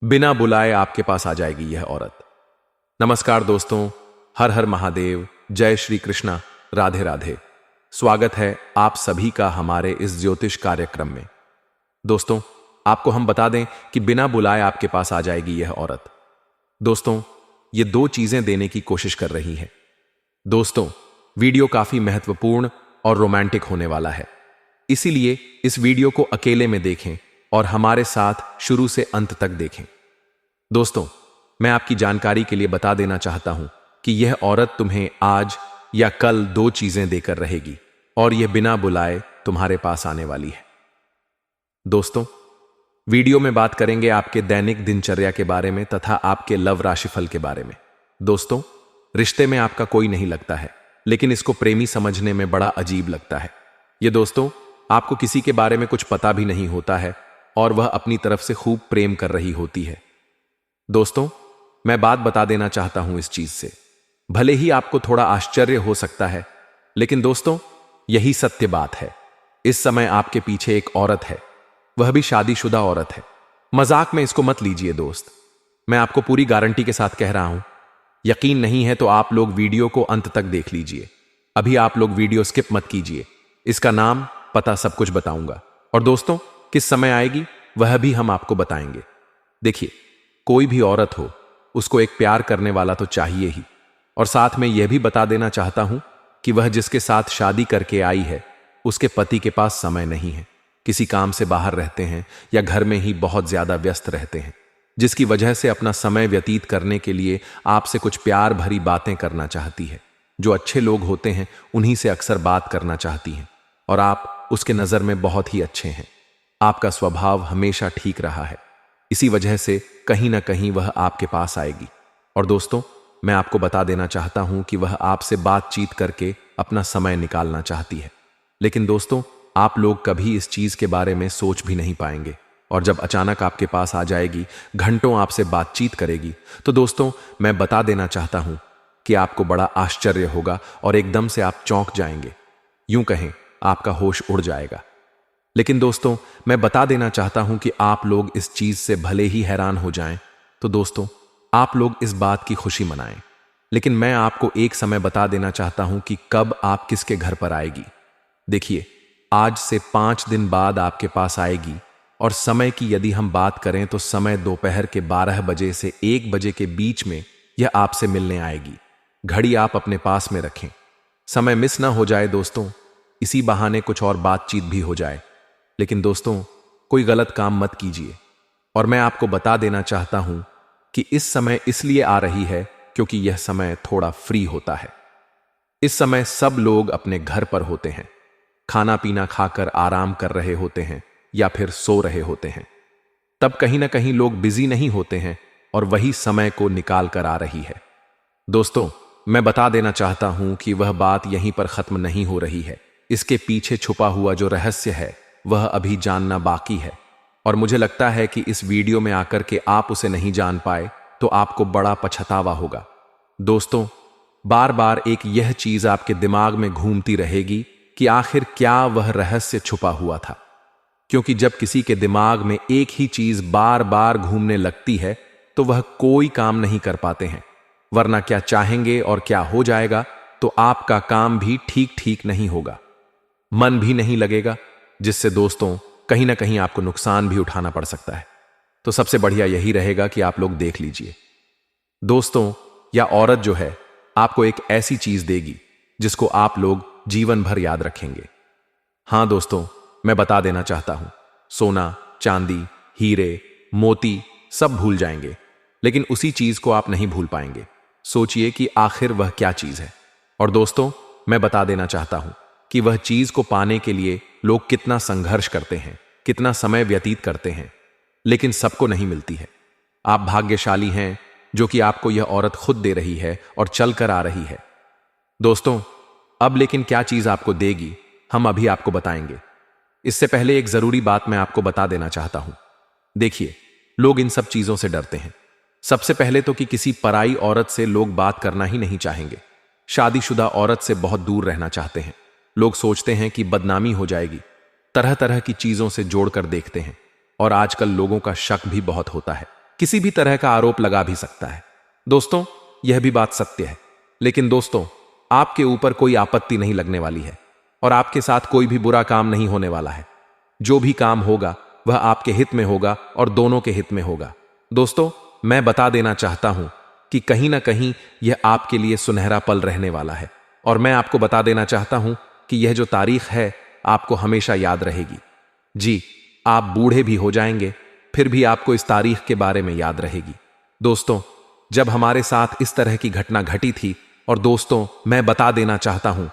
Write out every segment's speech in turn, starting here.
बिना बुलाए आपके पास आ जाएगी यह औरत। नमस्कार दोस्तों, हर हर महादेव, जय श्री कृष्णा, राधे राधे। स्वागत है आप सभी का हमारे इस ज्योतिष कार्यक्रम में। दोस्तों, आपको हम बता दें कि बिना बुलाए आपके पास आ जाएगी यह औरत। दोस्तों, ये दो चीजें देने की कोशिश कर रही है। दोस्तों, वीडियो काफी महत्वपूर्ण और रोमांटिक होने वाला है, इसीलिए इस वीडियो को अकेले में देखें और हमारे साथ शुरू से अंत तक देखें। दोस्तों, मैं आपकी जानकारी के लिए बता देना चाहता हूं कि यह औरत तुम्हें आज या कल दो चीजें देकर रहेगी और यह बिना बुलाए तुम्हारे पास आने वाली है। दोस्तों, वीडियो में बात करेंगे आपके दैनिक दिनचर्या के बारे में तथा आपके लव राशिफल के बारे में। दोस्तों, रिश्ते में आपका कोई नहीं लगता है, लेकिन इसको प्रेमी समझने में बड़ा अजीब लगता है। ये दोस्तों, आपको किसी के बारे में कुछ पता भी नहीं होता है और वह अपनी तरफ से खूब प्रेम कर रही होती है। दोस्तों, मैं बात बता देना चाहता हूं इस चीज से। भले ही आपको थोड़ा आश्चर्य हो सकता है, लेकिन दोस्तों, यही सत्य बात है। इस समय आपके पीछे एक औरत है, वह भी शादीशुदा औरत है। मजाक में इसको मत लीजिए दोस्त, मैं आपको पूरी गारंटी के साथ कह रहा हूं। यकीन नहीं है तो आप लोग वीडियो को अंत तक देख लीजिए। अभी आप लोग वीडियो स्किप मत कीजिए, इसका नाम, पता सब कुछ बताऊंगा। और दोस्तों, किस समय आएगी वह भी हम आपको बताएंगे। देखिए, कोई भी औरत हो, उसको एक प्यार करने वाला तो चाहिए ही। और साथ में यह भी बता देना चाहता हूं कि वह जिसके साथ शादी करके आई है, उसके पति के पास समय नहीं है, किसी काम से बाहर रहते हैं या घर में ही बहुत ज्यादा व्यस्त रहते हैं, जिसकी वजह से अपना समय व्यतीत करने के लिए आपसे कुछ प्यार भरी बातें करना चाहती है। जो अच्छे लोग होते हैं उन्हीं से अक्सर बात करना चाहती हैं और आप उसके नजर में बहुत ही अच्छे हैं। आपका स्वभाव हमेशा ठीक रहा है, इसी वजह से कहीं ना कहीं वह आपके पास आएगी। और दोस्तों, मैं आपको बता देना चाहता हूं कि वह आपसे बातचीत करके अपना समय निकालना चाहती है। लेकिन दोस्तों, आप लोग कभी इस चीज के बारे में सोच भी नहीं पाएंगे। और जब अचानक आपके पास आ जाएगी, घंटों आपसे बातचीत करेगी, तो दोस्तों, मैं बता देना चाहता हूं कि आपको बड़ा आश्चर्य होगा और एकदम से आप चौंक जाएंगे। यूं कहें, आपका होश उड़ जाएगा। लेकिन दोस्तों, मैं बता देना चाहता हूं कि आप लोग इस चीज से भले ही हैरान हो जाएं, तो दोस्तों, आप लोग इस बात की खुशी मनाएं। लेकिन मैं आपको एक समय बता देना चाहता हूं कि कब आप किसके घर पर आएगी। देखिए, आज से 5 दिन बाद आपके पास आएगी। और समय की यदि हम बात करें तो समय दोपहर के 12 बजे से 1 बजे के बीच में यह आपसे मिलने आएगी। घड़ी आप अपने पास में रखें, समय मिस ना हो जाए दोस्तों, इसी बहाने कुछ और बातचीत भी हो जाए। लेकिन दोस्तों, कोई गलत काम मत कीजिए। और मैं आपको बता देना चाहता हूं कि इस समय इसलिए आ रही है क्योंकि यह समय थोड़ा फ्री होता है। इस समय सब लोग अपने घर पर होते हैं, खाना पीना खाकर आराम कर रहे होते हैं या फिर सो रहे होते हैं। तब कहीं ना कहीं लोग बिजी नहीं होते हैं और वही समय को निकाल कर आ रही है। दोस्तों, मैं बता देना चाहता हूं कि वह बात यहीं पर खत्म नहीं हो रही है। इसके पीछे छुपा हुआ जो रहस्य है वह अभी जानना बाकी है। और मुझे लगता है कि इस वीडियो में आकर के आप उसे नहीं जान पाए तो आपको बड़ा पछतावा होगा। दोस्तों, बार बार एक यह चीज आपके दिमाग में घूमती रहेगी कि आखिर क्या वह रहस्य छुपा हुआ था। क्योंकि जब किसी के दिमाग में एक ही चीज बार बार घूमने लगती है तो वह कोई काम नहीं कर पाते हैं, वरना क्या चाहेंगे और क्या हो जाएगा, तो आपका काम भी ठीक ठीक नहीं होगा, मन भी नहीं लगेगा, जिससे दोस्तों कहीं ना कहीं आपको नुकसान भी उठाना पड़ सकता है। तो सबसे बढ़िया यही रहेगा कि आप लोग देख लीजिए। दोस्तों, या औरत जो है आपको एक ऐसी चीज देगी जिसको आप लोग जीवन भर याद रखेंगे। हां दोस्तों, मैं बता देना चाहता हूं, सोना, चांदी, हीरे, मोती सब भूल जाएंगे, लेकिन उसी चीज को आप नहीं भूल पाएंगे। सोचिए कि आखिर वह क्या चीज है। और दोस्तों, मैं बता देना चाहता हूं कि वह चीज को पाने के लिए लोग कितना संघर्ष करते हैं, कितना समय व्यतीत करते हैं, लेकिन सबको नहीं मिलती है। आप भाग्यशाली हैं जो कि आपको यह औरत खुद दे रही है और चल कर आ रही है। दोस्तों, अब लेकिन क्या चीज आपको देगी, हम अभी आपको बताएंगे। इससे पहले एक जरूरी बात मैं आपको बता देना चाहता हूं। देखिए, लोग इन सब चीजों से डरते हैं। सबसे पहले तो कि किसी पराई औरत से लोग बात करना ही नहीं चाहेंगे। शादीशुदा औरत से बहुत दूर रहना चाहते हैं। लोग सोचते हैं कि बदनामी हो जाएगी, तरह तरह की चीजों से जोड़कर देखते हैं और आजकल लोगों का शक भी बहुत होता है। किसी भी तरह का आरोप लगा भी सकता है। दोस्तों, यह भी बात सत्य है। लेकिन दोस्तों, आपके ऊपर कोई आपत्ति नहीं लगने वाली है और आपके साथ कोई भी बुरा काम नहीं होने वाला है। जो भी काम होगा वह आपके हित में होगा और दोनों के हित में होगा। दोस्तों, मैं बता देना चाहता हूं कि कहीं ना कहीं यह आपके लिए सुनहरा पल रहने वाला है और मैं आपको बता देना चाहता हूं कि यह जो तारीख है आपको हमेशा याद रहेगी। जी, आप बूढ़े भी हो जाएंगे फिर भी आपको इस तारीख के बारे में याद रहेगी। दोस्तों, जब हमारे साथ इस तरह की घटना घटी थी, और दोस्तों मैं बता देना चाहता हूं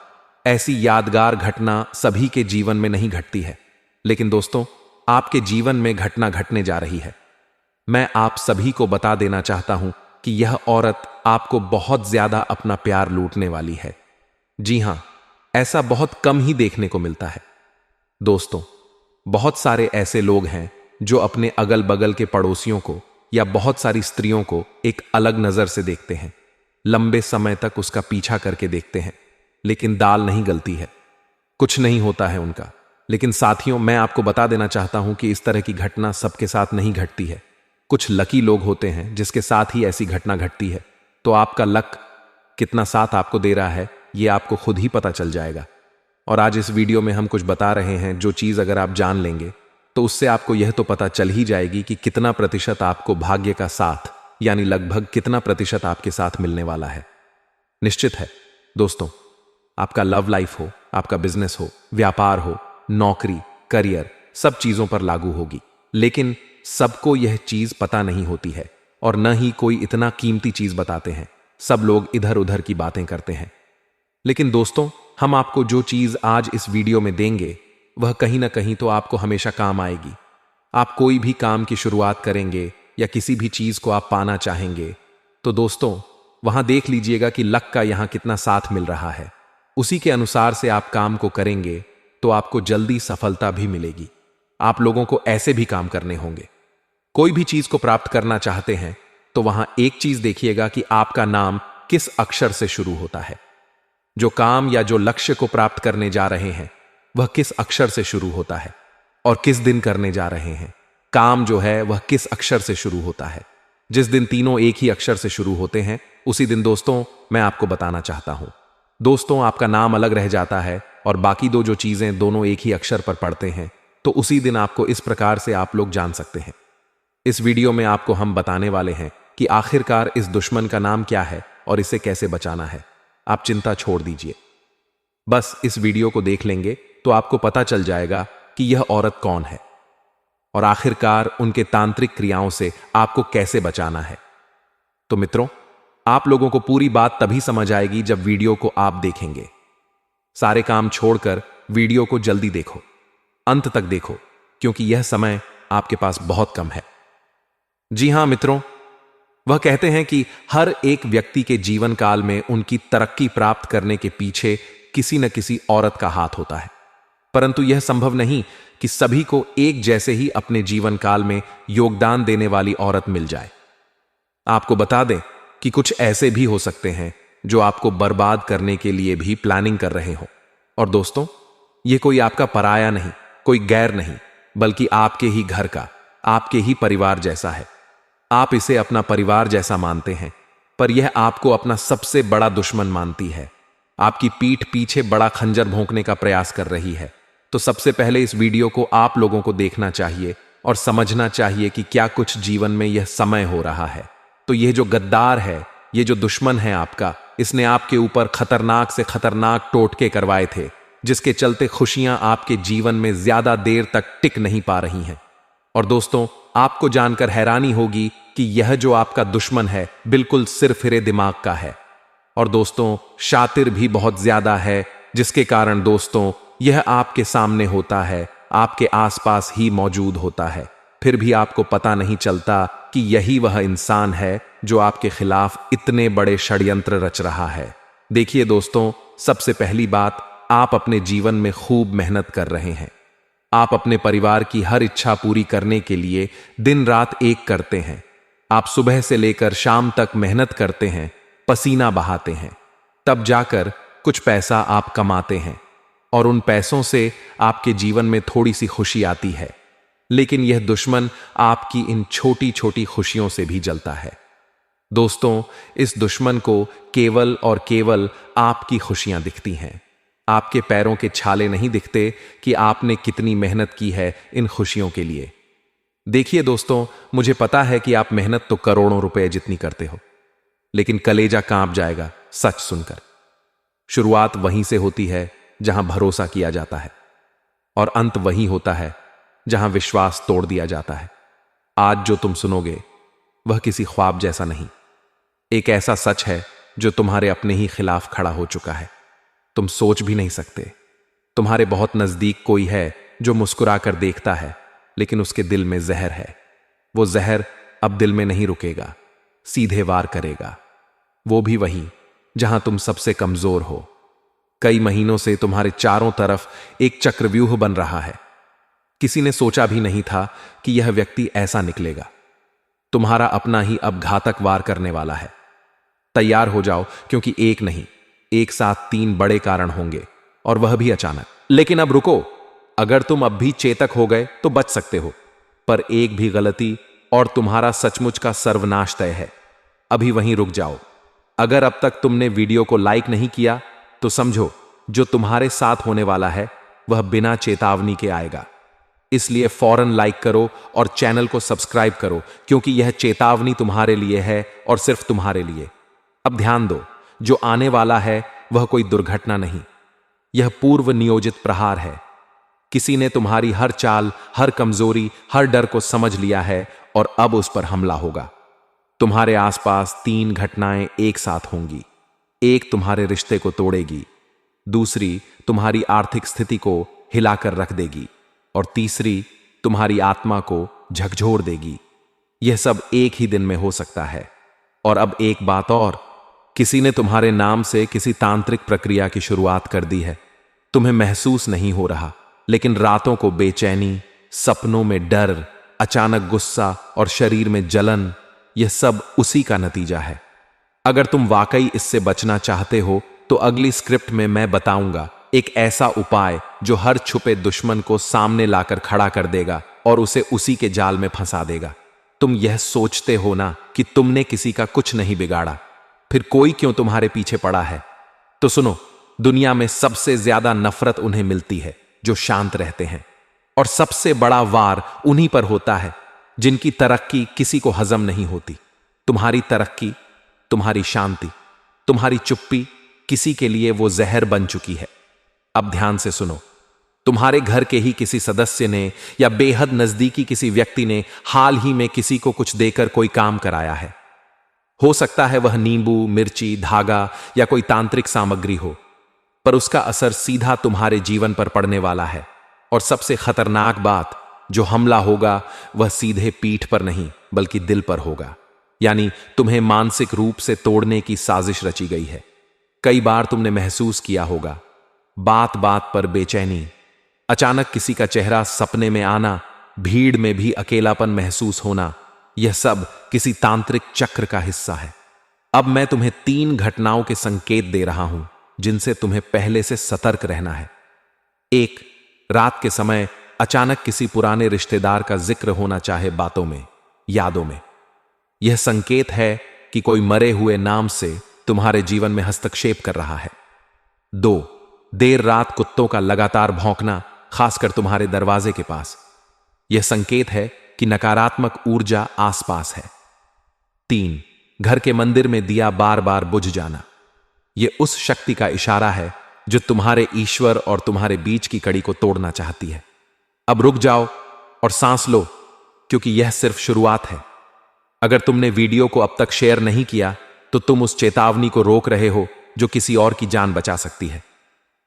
ऐसी यादगार घटना सभी के जीवन में नहीं घटती है, लेकिन दोस्तों आपके जीवन में घटना घटने जा रही है। मैं आप सभी को बता देना चाहता हूं कि यह औरत आपको बहुत ज्यादा अपना प्यार लूटने वाली है। जी हां, ऐसा बहुत कम ही देखने को मिलता है। दोस्तों, बहुत सारे ऐसे लोग हैं जो अपने अगल बगल के पड़ोसियों को या बहुत सारी स्त्रियों को एक अलग नजर से देखते हैं, लंबे समय तक उसका पीछा करके देखते हैं, लेकिन दाल नहीं गलती है, कुछ नहीं होता है उनका। लेकिन साथियों, मैं आपको बता देना चाहता हूं कि इस तरह की घटना सबके साथ नहीं घटती है। कुछ लकी लोग होते हैं जिसके साथ ही ऐसी घटना घटती है। तो आपका लक कितना साथ आपको दे रहा है यह आपको खुद ही पता चल जाएगा। और आज इस वीडियो में हम कुछ बता रहे हैं जो चीज अगर आप जान लेंगे तो उससे आपको यह तो पता चल ही जाएगी कि कितना प्रतिशत आपको भाग्य का साथ, यानी लगभग कितना प्रतिशत आपके साथ मिलने वाला है। निश्चित है दोस्तों, आपका लव लाइफ हो, आपका बिजनेस हो, व्यापार हो, नौकरी, करियर, सब चीजों पर लागू होगी। लेकिन सबको यह चीज पता नहीं होती है और न ही कोई इतना कीमती चीज बताते हैं। सब लोग इधर उधर की बातें करते हैं। लेकिन दोस्तों, हम आपको जो चीज आज इस वीडियो में देंगे वह कहीं ना कहीं तो आपको हमेशा काम आएगी। आप कोई भी काम की शुरुआत करेंगे या किसी भी चीज को आप पाना चाहेंगे तो दोस्तों वहां देख लीजिएगा कि लक का यहां कितना साथ मिल रहा है। उसी के अनुसार से आप काम को करेंगे तो आपको जल्दी सफलता भी मिलेगी। आप लोगों को ऐसे भी काम करने होंगे। कोई भी चीज को प्राप्त करना चाहते हैं तो वहां एक चीज देखिएगा कि आपका नाम किस अक्षर से शुरू होता है। जो काम या जो लक्ष्य को प्राप्त करने जा रहे हैं वह किस अक्षर से शुरू होता है और किस दिन करने जा रहे हैं। काम जो है वह किस अक्षर से शुरू होता है। जिस दिन तीनों एक ही अक्षर से शुरू होते हैं उसी दिन दोस्तों मैं आपको बताना चाहता हूं, दोस्तों आपका नाम अलग रह जाता है और बाकी दो जो चीजें दोनों एक ही अक्षर पर पढ़ते हैं तो उसी दिन आपको इस प्रकार से आप लोग जान सकते हैं। इस वीडियो में आपको हम बताने वाले हैं कि आखिरकार इस दुश्मन का नाम क्या है और इसे कैसे बचाना है। आप चिंता छोड़ दीजिए, बस इस वीडियो को देख लेंगे तो आपको पता चल जाएगा कि यह औरत कौन है और आखिरकार उनके तांत्रिक क्रियाओं से आपको कैसे बचाना है। तो मित्रों, आप लोगों को पूरी बात तभी समझ आएगी जब वीडियो को आप देखेंगे। सारे काम छोड़कर वीडियो को जल्दी देखो, अंत तक देखो, क्योंकि यह समय आपके पास बहुत कम है। जी हां मित्रों, वह कहते हैं कि हर एक व्यक्ति के जीवन काल में उनकी तरक्की प्राप्त करने के पीछे किसी न किसी औरत का हाथ होता है, परंतु यह संभव नहीं कि सभी को एक जैसे ही अपने जीवन काल में योगदान देने वाली औरत मिल जाए। आपको बता दें कि कुछ ऐसे भी हो सकते हैं जो आपको बर्बाद करने के लिए भी प्लानिंग कर रहे हो। और दोस्तों, यह कोई आपका पराया नहीं, कोई गैर नहीं, बल्कि आपके ही घर का, आपके ही परिवार जैसा है। आप इसे अपना परिवार जैसा मानते हैं, पर यह आपको अपना सबसे बड़ा दुश्मन मानती है। आपकी पीठ पीछे बड़ा खंजर भोंकने का प्रयास कर रही है। तो सबसे पहले इस वीडियो को आप लोगों को देखना चाहिए और समझना चाहिए कि क्या कुछ जीवन में यह समय हो रहा है। तो यह जो गद्दार है, यह जो दुश्मन है आपका, इसने आपके ऊपर खतरनाक से खतरनाक टोटके करवाए थे, जिसके चलते खुशियां आपके जीवन में ज्यादा देर तक टिक नहीं पा रही हैं। और दोस्तों, आपको जानकर हैरानी होगी कि यह जो आपका दुश्मन है बिल्कुल सिरफिरे दिमाग का है और दोस्तों शातिर भी बहुत ज्यादा है, जिसके कारण दोस्तों यह आपके सामने होता है, आपके आसपास ही मौजूद होता है, फिर भी आपको पता नहीं चलता कि यही वह इंसान है जो आपके खिलाफ इतने बड़े षड्यंत्र रच रहा है। देखिए दोस्तों, सबसे पहली बात, आप अपने जीवन में खूब मेहनत कर रहे हैं। आप अपने परिवार की हर इच्छा पूरी करने के लिए दिन रात एक करते हैं। आप सुबह से लेकर शाम तक मेहनत करते हैं, पसीना बहाते हैं, तब जाकर कुछ पैसा आप कमाते हैं और उन पैसों से आपके जीवन में थोड़ी सी खुशी आती है। लेकिन यह दुश्मन आपकी इन छोटी छोटी खुशियों से भी जलता है। दोस्तों, इस दुश्मन को केवल और केवल आपकी खुशियां दिखती हैं। आपके पैरों के छाले नहीं दिखते कि आपने कितनी मेहनत की है इन खुशियों के लिए। देखिए दोस्तों, मुझे पता है कि आप मेहनत तो करोड़ों रुपए जितनी करते हो, लेकिन कलेजा कांप जाएगा सच सुनकर। शुरुआत वहीं से होती है जहां भरोसा किया जाता है, और अंत वहीं होता है जहां विश्वास तोड़ दिया जाता है। आज जो तुम सुनोगे वह किसी ख्वाब जैसा नहीं, एक ऐसा सच है जो तुम्हारे अपने ही खिलाफ खड़ा हो चुका है। तुम सोच भी नहीं सकते। तुम्हारे बहुत नजदीक कोई है जो मुस्कुरा कर देखता है, लेकिन उसके दिल में जहर है। वो जहर अब दिल में नहीं रुकेगा, सीधे वार करेगा। वो भी वहीं जहां तुम सबसे कमजोर हो। कई महीनों से तुम्हारे चारों तरफ एक चक्रव्यूह बन रहा है। किसी ने सोचा भी नहीं था कि यह व्यक्ति ऐसा निकलेगा। तुम्हारा अपना ही अब घातक वार करने वाला है। तैयार हो जाओ, क्योंकि एक नहीं, एक साथ 3 बड़े कारण होंगे, और वह भी अचानक। लेकिन अब रुको, अगर तुम अब भी चेतक हो गए तो बच सकते हो, पर एक भी गलती और तुम्हारा सचमुच का सर्वनाश तय है। अभी वहीं रुक जाओ। अगर अब तक तुमने वीडियो को लाइक नहीं किया तो समझो जो तुम्हारे साथ होने वाला है वह बिना चेतावनी के आएगा। इसलिए फौरन लाइक करो और चैनल को सब्सक्राइब करो, क्योंकि यह चेतावनी तुम्हारे लिए है और सिर्फ तुम्हारे लिए। अब ध्यान दो, जो आने वाला है वह कोई दुर्घटना नहीं, यह पूर्व नियोजित प्रहार है। किसी ने तुम्हारी हर चाल, हर कमजोरी, हर डर को समझ लिया है और अब उस पर हमला होगा। तुम्हारे आसपास 3 घटनाएं एक साथ होंगी। एक तुम्हारे रिश्ते को तोड़ेगी, दूसरी तुम्हारी आर्थिक स्थिति को हिलाकर रख देगी, और तीसरी तुम्हारी आत्मा को झकझोर देगी। यह सब एक ही दिन में हो सकता है। और अब एक बात और, किसी ने तुम्हारे नाम से किसी तांत्रिक प्रक्रिया की शुरुआत कर दी है। तुम्हें महसूस नहीं हो रहा, लेकिन रातों को बेचैनी, सपनों में डर, अचानक गुस्सा और शरीर में जलन, यह सब उसी का नतीजा है। अगर तुम वाकई इससे बचना चाहते हो तो अगली स्क्रिप्ट में मैं बताऊंगा एक ऐसा उपाय जो हर छुपे दुश्मन को सामने लाकर खड़ा कर देगा और उसे उसी के जाल में फंसा देगा। तुम यह सोचते हो ना कि तुमने किसी का कुछ नहीं बिगाड़ा, फिर कोई क्यों तुम्हारे पीछे पड़ा है? तो सुनो, दुनिया में सबसे ज्यादा नफरत उन्हें मिलती है जो शांत रहते हैं, और सबसे बड़ा वार उन्हीं पर होता है जिनकी तरक्की किसी को हजम नहीं होती। तुम्हारी तरक्की, तुम्हारी शांति, तुम्हारी चुप्पी किसी के लिए वो जहर बन चुकी है। अब ध्यान से सुनो, तुम्हारे घर के ही किसी सदस्य ने या बेहद नजदीकी किसी व्यक्ति ने हाल ही में किसी को कुछ देकर कोई काम कराया है। हो सकता है वह नींबू, मिर्ची, धागा या कोई तांत्रिक सामग्री हो, पर उसका असर सीधा तुम्हारे जीवन पर पड़ने वाला है। और सबसे खतरनाक बात, जो हमला होगा वह सीधे पीठ पर नहीं बल्कि दिल पर होगा। यानी तुम्हें मानसिक रूप से तोड़ने की साजिश रची गई है। कई बार तुमने महसूस किया होगा, बात बात पर बेचैनी, अचानक किसी का चेहरा सपने में आना, भीड़ में भी अकेलापन महसूस होना, यह सब किसी तांत्रिक चक्र का हिस्सा है। अब मैं तुम्हें 3 घटनाओं के संकेत दे रहा हूं जिनसे तुम्हें पहले से सतर्क रहना है। 1, रात के समय अचानक किसी पुराने रिश्तेदार का जिक्र होना चाहे बातों में, यादों में। यह संकेत है कि कोई मरे हुए नाम से तुम्हारे जीवन में हस्तक्षेप कर रहा है। 2, देर रात कुत्तों का लगातार भौंकना, खासकर तुम्हारे दरवाजे के पास। यह संकेत है कि नकारात्मक ऊर्जा आसपास है। 3, घर के मंदिर में दिया बार बार बुझ जाना। यह उस शक्ति का इशारा है जो तुम्हारे ईश्वर और तुम्हारे बीच की कड़ी को तोड़ना चाहती है। अब रुक जाओ और सांस लो, क्योंकि यह सिर्फ शुरुआत है। अगर तुमने वीडियो को अब तक शेयर नहीं किया तो तुम उस चेतावनी को रोक रहे हो जो किसी और की जान बचा सकती है।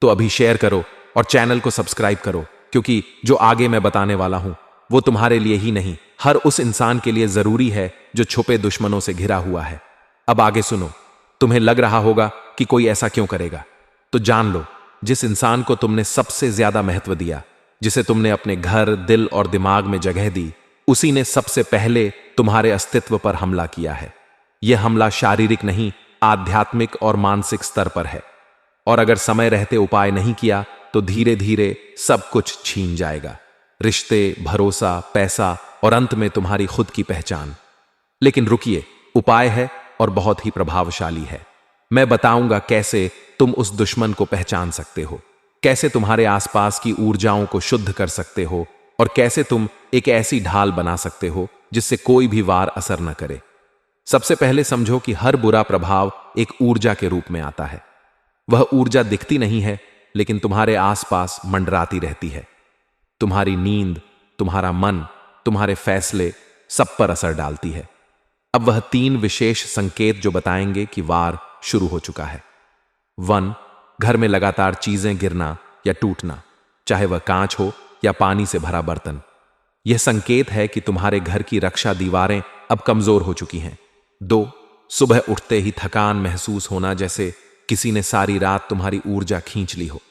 तो अभी शेयर करो और चैनल को सब्सक्राइब करो, क्योंकि जो आगे मैं बताने वाला हूं वो तुम्हारे लिए ही नहीं, हर उस इंसान के लिए जरूरी है जो छुपे दुश्मनों से घिरा हुआ है। अब आगे सुनो। तुम्हें लग रहा होगा कि कोई ऐसा क्यों करेगा, तो जान लो, जिस इंसान को तुमने सबसे ज्यादा महत्व दिया, जिसे तुमने अपने घर, दिल और दिमाग में जगह दी, उसी ने सबसे पहले तुम्हारे अस्तित्व पर हमला किया है। यह हमला शारीरिक नहीं, आध्यात्मिक और मानसिक स्तर पर है। और अगर समय रहते उपाय नहीं किया तो धीरे धीरे सब कुछ छीन जाएगा। रिश्ते, भरोसा, पैसा और अंत में तुम्हारी खुद की पहचान। लेकिन रुकिए, उपाय है और बहुत ही प्रभावशाली है। मैं बताऊंगा कैसे तुम उस दुश्मन को पहचान सकते हो, कैसे तुम्हारे आसपास की ऊर्जाओं को शुद्ध कर सकते हो और कैसे तुम एक ऐसी ढाल बना सकते हो जिससे कोई भी वार असर न करे। सबसे पहले समझो कि हर बुरा प्रभाव एक ऊर्जा के रूप में आता है। वह ऊर्जा दिखती नहीं है, लेकिन तुम्हारे आसपास मंडराती रहती है। तुम्हारी नींद, तुम्हारा मन, तुम्हारे फैसले सब पर असर डालती है। अब वह 3 विशेष संकेत जो बताएंगे कि वार शुरू हो चुका है। 1, घर में लगातार चीजें गिरना या टूटना, चाहे वह कांच हो या पानी से भरा बर्तन। यह संकेत है कि तुम्हारे घर की रक्षा दीवारें अब कमजोर हो चुकी हैं। 2, सुबह उठते ही थकान महसूस होना, जैसे किसी ने सारी रात तुम्हारी ऊर्जा खींच ली हो।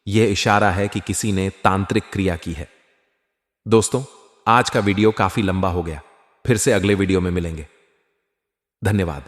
यह इशारा है कि किसी ने तांत्रिक क्रिया की है। दोस्तों, आज का वीडियो काफी लंबा हो गया। फिर से अगले वीडियो में मिलेंगे। धन्यवाद।